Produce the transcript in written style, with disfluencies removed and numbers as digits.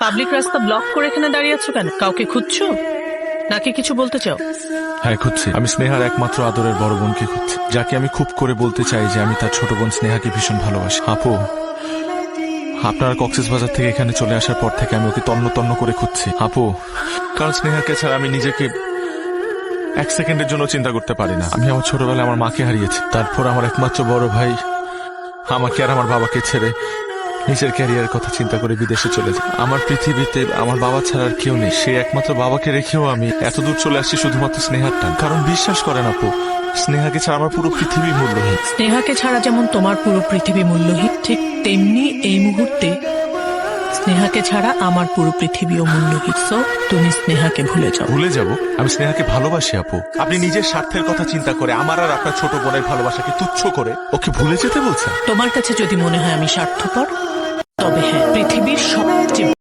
Public রাস্তা block করে এখানে দাঁড়িয়ে আছো কেন? কাউকে খুঁজছো নাকি কিছু বলতে চাও? হ্যাঁ খুঁজছি। আমি স্নেহার একমাত্র আদরের বড় বোনকে খুঁজছি, যাকে আমি খুব করে বলতে চাই যে আমি তার ছোট বোন স্নেহাকে ভীষণ ভালোবাসি। আপু, আপনার কক্সবাজার থেকে এখানে চলে আসার পর থেকে আমি ওকে তন্ন তন্ন করে খুঁজছি আপু, কারণ স্নেহাকে ছাড়া আমি নিজেকে এক সেকেন্ডের জন্য চিন্তা করতে পারি না। আমি আমার ছোটবেলায় আমার মাকে হারিয়েছি, তারপর আমার একমাত্র বড় ভাই আমাকে আর আমার বাবাকে ছেড়ে নিজের ক্যারিয়ারের কথা চিন্তা করে বিদেশে চলে যায়। আমার পৃথিবীতে আমার বাবা ছাড়া আর কেউ নেই। সেই একমাত্র বাবাকে রেখেও আমি এত দূর চলে আসছি শুধুমাত্র স্নেহার টান। কারণ বিশ্বাস করেন আপু, স্নেহাকে ছাড়া আমার পুরো পৃথিবী মূল্যহীন। স্নেহাকে ছাড়া যেমন তোমার পুরো পৃথিবী মূল্যহীন, ঠিক তেমনি এই মুহূর্তে স্নেহাকে ছাড়া আমার পুরো পৃথিবীও মূল্যহীন। সো তুমি স্নেহাকে ভুলে যাও। ভুলে যাব? আমি স্নেহাকে ভালোবাসি আপু। আপনি নিজের স্বার্থের কথা চিন্তা করে আমার আর আপনার ছোট বোনের ভালোবাসাকে তুচ্ছ করে ওকে ভুলে যেতে বলছেন? তোমার কাছে যদি মনে হয় আমি স্বার্থপর, তবে হ্যাঁ, পৃথিবীর সবচেয়ে